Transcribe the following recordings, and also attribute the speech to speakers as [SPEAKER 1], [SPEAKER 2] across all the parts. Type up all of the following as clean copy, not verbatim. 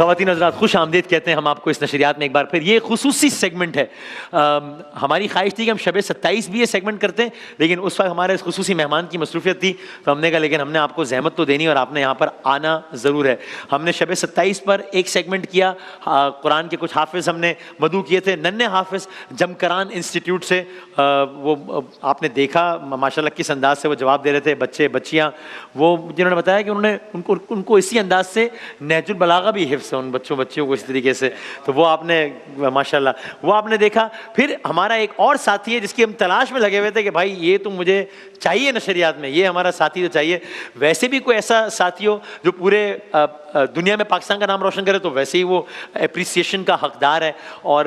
[SPEAKER 1] خواتین حضرات خوش آمدید کہتے ہیں ہم آپ کو اس نشریات میں ایک بار پھر. یہ خصوصی سیگمنٹ ہے. ہماری خواہش تھی کہ ہم شب 27 بھی یہ سیگمنٹ کرتے ہیں, لیکن اس وقت ہمارے خصوصی مہمان کی مصروفیت تھی, تو ہم نے کہا لیکن ہم نے آپ کو زحمت تو دینی اور آپ نے یہاں پر آنا ضرور ہے. ہم نے شب 27 پر ایک سیگمنٹ کیا, قرآن کے کچھ حافظ ہم نے مدعو کیے تھے, ننھے حافظ جمکران انسٹیٹیوٹ سے. وہ آپ نے دیکھا ماشاءاللہ کس انداز سے وہ جواب دے رہے تھے, بچے بچیاں, وہ جنہوں نے بتایا کہ ان کو اسی انداز سے نہج البلاغہ بھی حفظ ہے ان بچیوں کو اس طریقے سے. تو وہ آپ نے ماشاءاللہ وہ آپ نے دیکھا. پھر ہمارا ایک اور ساتھی ہے جس کی ہم تلاش میں لگے ہوئے تھے کہ بھائی یہ تو مجھے چاہیے نشریات میں, یہ ہمارا ساتھی تو چاہیے. ویسے بھی کوئی ایسا ساتھی ہو جو پورے دنیا میں پاکستان کا نام روشن کرے تو ویسے ہی وہ اپریسیشن کا حقدار ہے, اور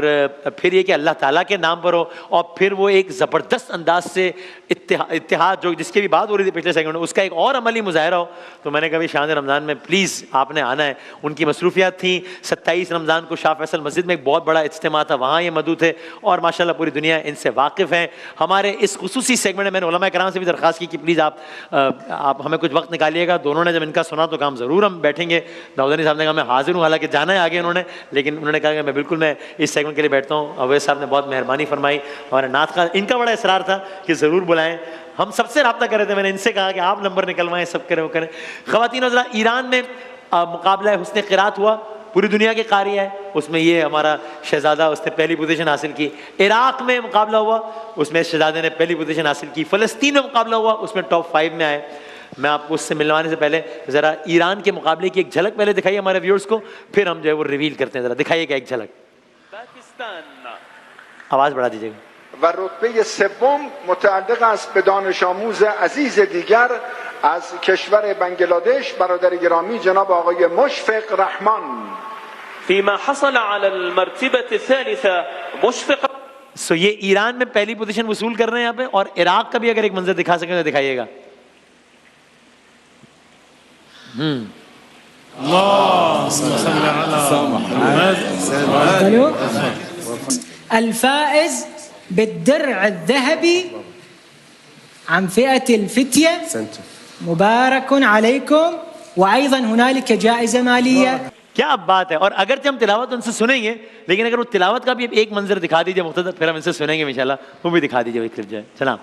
[SPEAKER 1] پھر یہ کہ اللہ تعالیٰ کے نام پر ہو, اور پھر وہ ایک زبردست انداز سے اتحاد جو جس کے بھی بات ہو رہی تھی پچھلے سیکنڈ میں اس کا ایک اور عملی مظاہرہ ہو. تو میں نے کہا شان رمضان میں پلیز آپ نے آنا ہے. ان کی مصروفیات تھیں. 27 رمضان کو شاہ فیصل مسجد میں ایک بہت بڑا اجتماع تھا, وہاں یہ مدعو تھے, اور ماشاءاللہ پوری دنیا ان سے واقف ہیں. ہمارے اس خصوصی سیگمنٹ میں میں نے علماء کرام سے بھی درخواست کی کہ پلیز آپ ہمیں کچھ وقت نکالیے گا. دونوں نے جب ان کا سنا تو کام ضرور ہم بیٹھیں گے. داؤدانی صاحب نے کہا میں حاضر ہوں, حالانکہ جانا ہے آگے انہوں نے, لیکن انہوں نے کہا کہ میں اس سیگمنٹ کے لیے بیٹھتا ہوں. اویس صاحب نے بہت مہربانی فرمائی. ہمارے نعت خواں ان کا بڑا اصرار تھا کہ ضرور بلائیں. ہم سب سے رابطہ کر رہے تھے, میں نے ان سے کہا کہ آپ نمبر نکلوائیں, سب کریں وہ کریں. خواتین حضرات ایران میں مقابلہ حسن قرات ہوا, پوری دنیا کے قاری ہے, اس میں یہ ہمارا شہزادہ اس نے پہلی پوزیشن حاصل کی. عراق میں مقابلہ ہوا, اس میں شہزادے نے پہلی پوزیشن حاصل کی. فلسطین میں مقابلہ ہوا, اس میں ٹاپ 5 میں آئے. میں آپ کو اس سے ملوانے سے پہلے ذرا ایران کے مقابلے کی ایک جھلک پہلے دکھائیے ہمارے ویورز کو, پھر ہم جو ہے وہ ریویل کرتے ہیں. ذرا دکھائیے گا ایک جھلک, آواز بڑھا دیجیے گا.
[SPEAKER 2] و رتبه سوم متعلق است به دانش آموز عزیز دیگر از کشور بنگلادش برادر گرامی جناب آقای مشفق رحمان.
[SPEAKER 3] فيما حصل على المرتبة الثالثة مشفق.
[SPEAKER 1] یہ ایران میں پہلی پوزیشن وصول کر رہے ہیں یہاں پہ, اور عراق کا بھی اگر ایک منظر دکھا سکیں تو دکھائیے گا.
[SPEAKER 4] الفائز بالدرع الذهبي عن فئة الفتية مبارك عليكم, وأيضا هنالك جائزة مالية.
[SPEAKER 1] کیا بات ہے. اور اگرچہ ہم تلاوت ان سے سنیں گے, لیکن اگر وہ تلاوت کا بھی ایک منظر دکھا دیجیے مختصر, پھر ہم ان سے سنیں گے انشاءاللہ, وہ بھی دکھا دیجیے کلپ جو ہے. جناب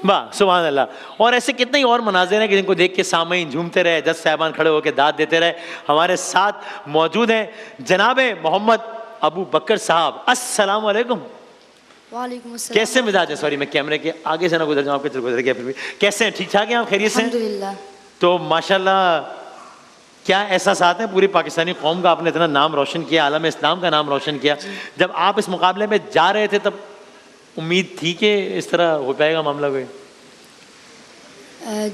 [SPEAKER 1] واہ سبحان اللہ. اور ایسے کتنے ہی اور مناظر ہیں کہ جن کو دیکھ کے سامعین جھومتے رہے, جج صاحبان کھڑے ہو کے داد دیتے رہے. ہمارے ساتھ موجود ہیں جناب محمد ابو بکر صاحب. السلام علیکم.
[SPEAKER 5] وعلیکم السلام.
[SPEAKER 1] کیسے مزاج ہے؟ سوری میں کیمرے کے آگے سے نہ گزر جاؤں, آپ کے گزر گیا, پھر بھی کیسے ہیں؟ ٹھیک ٹھاک ہیں آپ؟ خیریت سے؟
[SPEAKER 5] الحمدللہ.
[SPEAKER 1] تو ماشاءاللہ کیا احساسات ہیں پوری پاکستانی قوم کا؟ آپ نے اتنا نام روشن کیا, عالم اسلام کا نام روشن کیا. جب آپ اس مقابلے میں جا رہے تھے تب امید تھی کہ اس طرح ہو پائے گا معاملہ کوئی؟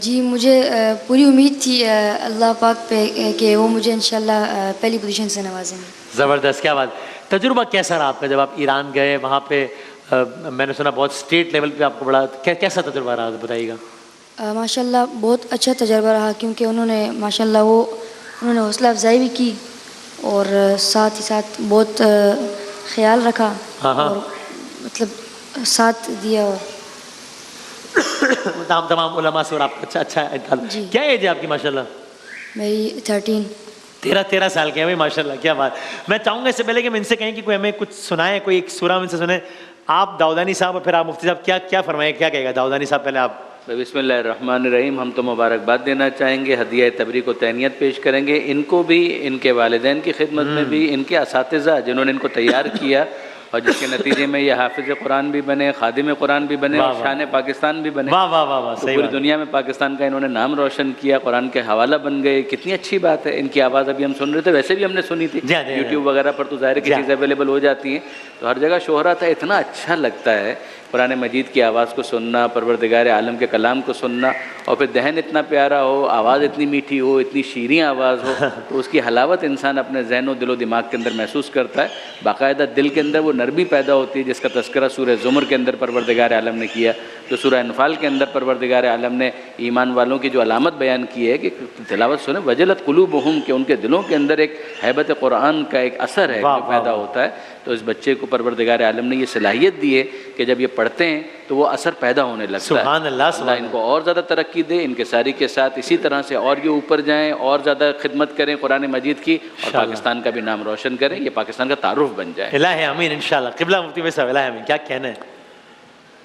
[SPEAKER 5] جی مجھے پوری امید تھی اللہ پاک پہ کہ وہ مجھے انشاءاللہ پہلی پوزیشن سے نوازیں گے.
[SPEAKER 1] زبردست. کیا بات. تجربہ کیسا رہا آپ کا جب آپ ایران گئے؟ وہاں پہ میں نے سنا بہت اسٹیٹ لیول پہ آپ کو بڑا کیسا تجربہ رہا, بتائیے گا.
[SPEAKER 5] ماشاءاللہ بہت اچھا تجربہ رہا, کیونکہ انہوں نے حوصلہ افزائی بھی کی, اور ساتھ ہی ساتھ بہت خیال رکھا, اور مطلب ساتھ دیا. اور
[SPEAKER 1] تمام علماء سے. اور آپ اچھا کیا ایج ہے آپ کی؟ ماشاءاللہ
[SPEAKER 5] میری
[SPEAKER 1] 13 سال کے ہیں ماشاء اللہ. کیا بات. میں چاہوں گا اس سے پہلے کہ میں ان سے کہیں کہ کوئی ہمیں کچھ سنائے, کوئی ایک سورہ ان سے سنیں. آپ داؤدانی صاحب اور پھر آپ مفتی صاحب کیا فرمائیں, کیا کہے گا داؤدانی صاحب؟ پہلے آپ.
[SPEAKER 6] بسم اللہ الرحمن الرحیم. ہم تو مبارکباد دینا چاہیں گے, ہدیہ تبریک و تہنیت پیش کریں گے ان کو بھی, ان کے والدین کی خدمت میں بھی, ان کے اساتذہ جنہوں نے ان کو تیار کیا, اور جس کے نتیجے میں یہ حافظ قرآن بھی بنے, خادم قرآن بھی بنے, اور شان پاکستان بھی بنے.
[SPEAKER 1] واہ واہ واہ واہ.
[SPEAKER 6] پوری دنیا میں پاکستان کا انہوں نے نام روشن کیا, قرآن کے حوالہ بن گئے. کتنی اچھی بات ہے. ان کی آواز ابھی ہم سن رہے تھے, ویسے بھی ہم نے سنی تھی یوٹیوب وغیرہ پر, تو ظاہر کی چیزیں اویلیبل ہو جاتی ہیں, تو ہر جگہ شہرت ہے. اتنا اچھا لگتا ہے قرآن مجید کی آواز کو سننا, پروردگار عالم کے کلام کو سننا, اور پھر دہن اتنا پیارا ہو, آواز اتنی میٹھی ہو, اتنی شیریں آواز ہو, تو اس کی حلاوت انسان اپنے ذہن و دل و دماغ کے اندر محسوس کرتا ہے. باقاعدہ دل کے اندر وہ نرمی پیدا ہوتی ہے جس کا تذکرہ سورہ زمر کے اندر پروردگار عالم نے کیا. جو سورہ انفال کے اندر پروردگار عالم نے ایمان والوں کی جو علامت بیان کی ہے کہ تلاوت سنیں وجلت قلوبہم، کہ ان کے دلوں کے اندر ایک ہیبت قرآن کا ایک اثر ہے جو پیدا ہوتا ہے. تو اس بچے کو پروردگار عالم نے یہ صلاحیت دی ہے کہ جب یہ پڑھتے ہیں تو وہ اثر پیدا ہونے لگتا ہے.
[SPEAKER 1] سبحان اللہ.
[SPEAKER 6] اللہ ان کو اور زیادہ ترقی دے، ان کے ساری کے ساتھ اسی طرح سے اور یہ اوپر جائیں اور زیادہ خدمت کریں قرآن مجید کی، اور پاکستان کا بھی نام روشن کریں، یہ پاکستان کا تعارف بن جائے.
[SPEAKER 1] الہ آمین انشاءاللہ. قبلہ مفتی بھائی صاحب، الہ آمین، کیا کہنا ہے؟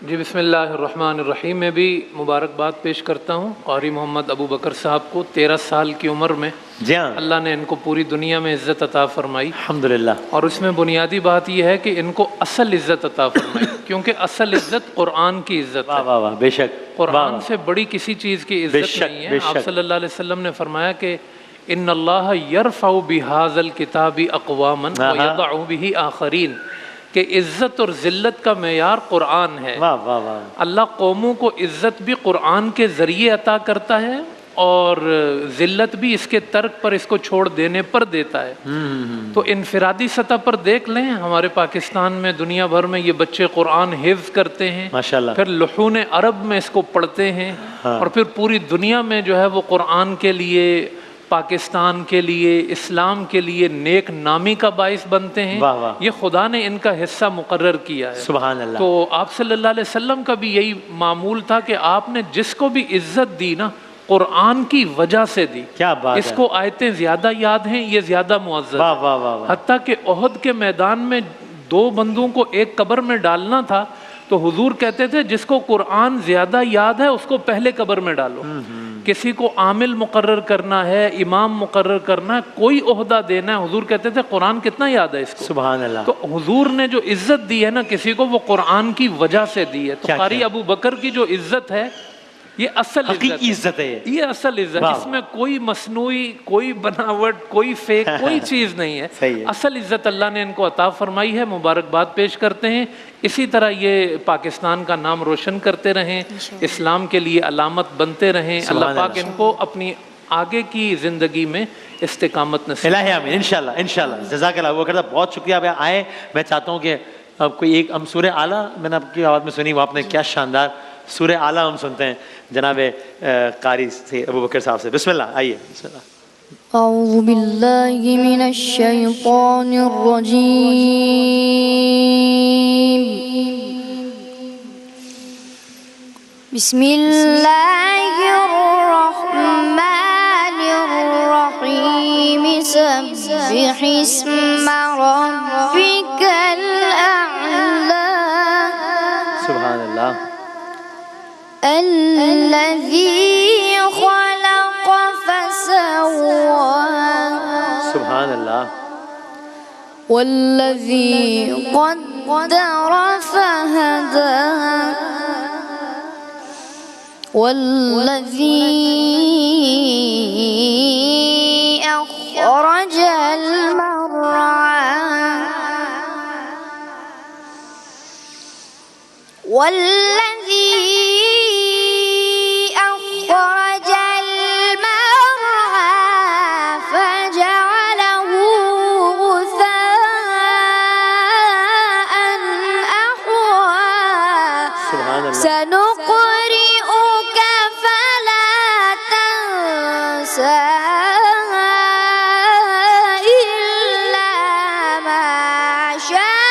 [SPEAKER 7] جی بسم اللہ الرحمن الرحیم. میں بھی مبارکباد پیش کرتا ہوں قاری محمد ابو بکر صاحب کو. 13 سال کی عمر میں
[SPEAKER 1] جی ہاں
[SPEAKER 7] اللہ نے ان کو پوری دنیا میں عزت عطا فرمائی،
[SPEAKER 1] الحمدللہ.
[SPEAKER 7] اور اس میں بنیادی بات یہ ہے کہ ان کو اصل عزت عطا فرمائی، کیونکہ اصل عزت قرآن کی عزت
[SPEAKER 1] واہ
[SPEAKER 7] ہے.
[SPEAKER 1] واہ واہ، بے شک.
[SPEAKER 7] قرآن سے بڑی کسی چیز کی
[SPEAKER 1] بے
[SPEAKER 7] عزت
[SPEAKER 1] شک،
[SPEAKER 7] نہیں
[SPEAKER 1] بے
[SPEAKER 7] ہے.
[SPEAKER 1] شک.
[SPEAKER 7] آپ صلی اللہ علیہ وسلم نے فرمایا کہ ان اللہ یرفع بہذا الکتاب اقواما ویضع بہ آخرین، کہ عزت اور ذلت کا معیار قرآن ہے.
[SPEAKER 1] واہ واہ واہ.
[SPEAKER 7] اللہ قوموں کو عزت بھی قرآن کے ذریعے عطا کرتا ہے اور ذلت بھی اس کے ترک پر، اس کو چھوڑ دینے پر دیتا ہے. تو انفرادی سطح پر دیکھ لیں ہمارے پاکستان میں، دنیا بھر میں یہ بچے قرآن حفظ کرتے ہیں،
[SPEAKER 1] ماشاءاللہ.
[SPEAKER 7] پھر لحون عرب میں اس کو پڑھتے ہیں، اور پھر پوری دنیا میں جو ہے وہ قرآن کے لیے، پاکستان کے لیے، اسلام کے لیے نیک نامی کا باعث بنتے ہیں.
[SPEAKER 1] واہ واہ.
[SPEAKER 7] یہ خدا نے ان کا حصہ مقرر کیا ہے.
[SPEAKER 1] سبحان اللہ.
[SPEAKER 7] تو آپ صلی اللہ علیہ وسلم کا بھی یہی معمول تھا کہ آپ نے جس کو بھی عزت دی نا قرآن کی وجہ سے دی.
[SPEAKER 1] کیا بات
[SPEAKER 7] اس
[SPEAKER 1] ہے.
[SPEAKER 7] کو آیتیں زیادہ یاد ہیں، یہ زیادہ معزز
[SPEAKER 1] واہ
[SPEAKER 7] ہے.
[SPEAKER 1] واہ واہ واہ.
[SPEAKER 7] حتیٰ کہ احد کے میدان میں 2 بندوں کو ایک قبر میں ڈالنا تھا تو حضور کہتے تھے جس کو قرآن زیادہ یاد ہے اس کو پہلے قبر میں ڈالو. کسی کو عامل مقرر کرنا ہے، امام مقرر کرنا ہے، کوئی عہدہ دینا ہے، حضور کہتے تھے قرآن کتنا یاد ہے اس کو.
[SPEAKER 1] سبحان اللہ.
[SPEAKER 7] تو حضور نے جو عزت دی ہے نا کسی کو، وہ قرآن کی وجہ سے دی ہے. تو قاری ابو بکر کی جو عزت ہے یہ اصل
[SPEAKER 1] حقیقی عزت ہے.
[SPEAKER 7] یہ اصل عزت، اس میں کوئی مصنوعی، کوئی بناوٹ، کوئی فیک، کوئی چیز نہیں ہے.
[SPEAKER 1] صحیح ہے.
[SPEAKER 7] اصل عزت اللہ نے ان کو عطا فرمائی ہے. مبارکباد پیش کرتے ہیں. اسی طرح یہ پاکستان کا نام روشن کرتے رہیں، اسلام کے لیے علامت بنتے رہیں. اللہ پاک ان کو اپنی آگے کی زندگی میں استقامت نصیب.
[SPEAKER 1] الہ آمین انشاءاللہ انشاءاللہ. جزاک اللہ. وہ کرتا بہت شکریہ آپ آئے. میں چاہتا ہوں کہ اب کوئی ایک ہم سورہ اعلیٰ، میں نے آپ کی آواز میں سنی، وہ آپ نے کیا شاندار سورہ اعلیٰ ہم سنتے ہیں جناب قاری سے ابو بکر صاحب سے. بسم اللہ، آئیے. بسم اللہ.
[SPEAKER 5] أعوذ بالله من الشيطان الرجيم. بسم الله الرحمن الرحيم. سبح اسم ربك الأعلى.
[SPEAKER 1] سبحان اللہ.
[SPEAKER 5] الذي خلق فسوى.
[SPEAKER 1] سبحان اللہ.
[SPEAKER 5] والذي قدر فهدى. والذي أخرج المرعى. والذي أخرج المرعى فجعله غثاء أحوى.
[SPEAKER 1] سبحان اللہ.
[SPEAKER 5] سنقرئك فلا تنسى إلا ما شاء الله.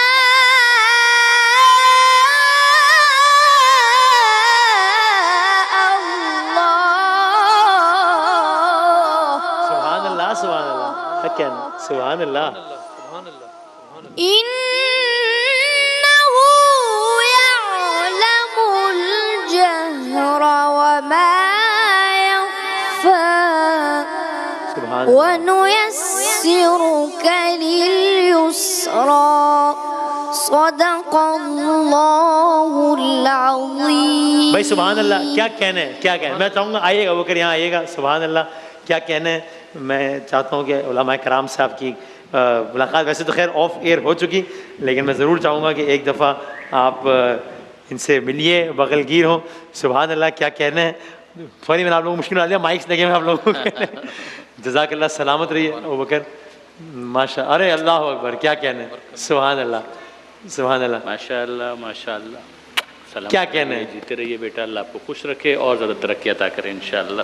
[SPEAKER 1] سبحان اللہ. سبحان اللہ. سبحان اللہ.
[SPEAKER 5] إنه يعلم الجهر وما يخفى.
[SPEAKER 1] سبحان اللہ.
[SPEAKER 5] ونيسرك لليسرى. صدق الله العظيم.
[SPEAKER 1] بھائی سبحان اللہ. کیا کہنا ہے، کیا کہنا ہے. میں چاہوں گا آئیے گا وہ کر یہاں آئیے گا. سبحان اللہ. کیا کہنا ہے. میں چاہتا ہوں کہ علماء کرام سے آپ کی ملاقات ویسے تو خیر آف ایئر ہو چکی، لیکن میں ضرور چاہوں گا کہ ایک دفعہ آپ ان سے ملیے، بغل گیر ہوں. سبحان اللہ. کیا کہنا ہے. سوری میں نے آپ لوگوں کو مشکل بنا دیا، مائکس لگے ہوئے آپ لوگوں کو. جزاک اللہ. سلامت رہیے ابو بکر. ماشاء. ارے اللہ اکبر. کیا کہنا ہے. سبحان اللہ. سبحان اللہ.
[SPEAKER 6] ماشاء اللہ ماشاء اللہ.
[SPEAKER 1] کیا کہنا ہے؟
[SPEAKER 6] جیتے رہیے بیٹا, اللہ آپ کو خوش رکھے اور زیادہ ترقی عطا کرے انشاءاللہ.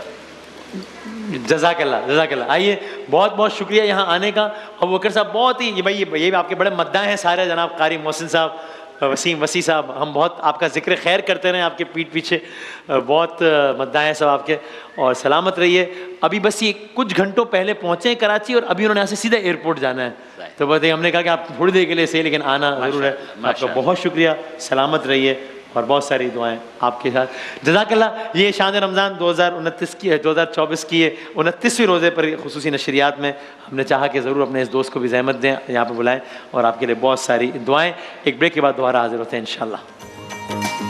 [SPEAKER 1] جزاک اللہ, جزاک اللہ. آئیے, بہت بہت شکریہ یہاں آنے کا. ابو بکر صاحب بہت ہی, یہ بھی آپ کے بڑے مداح ہیں سارے, جناب قاری محسن صاحب, وسیم وسیع صاحب, ہم بہت آپ کا ذکر خیر کرتے رہے آپ کے پیٹھ پیچھے, بہت مداح ہیں سب آپ کے, اور سلامت رہیے. ابھی بس یہ کچھ گھنٹوں پہلے پہنچے ہیں کراچی, اور ابھی انہوں نے یہاں سے سیدھا ایئرپورٹ جانا ہے, تو بس ہم نے کہا کہ آپ تھوڑی دیر کے لیے صحیح لیکن آنا ضرور ہے. آپ کا بہت شکریہ, سلامت رہیے, اور بہت ساری دعائیں آپ کے ساتھ. جزاک اللہ. یہ شان رمضان 2024 کی 29ویں روزے پر خصوصی نشریات میں ہم نے چاہا کہ ضرور اپنے اس دوست کو بھی زحمت دیں, یہاں پہ بلائیں, اور آپ کے لیے بہت ساری دعائیں. ایک بریک کے بعد دوبارہ حاضر ہوتے ہیں انشاءاللہ.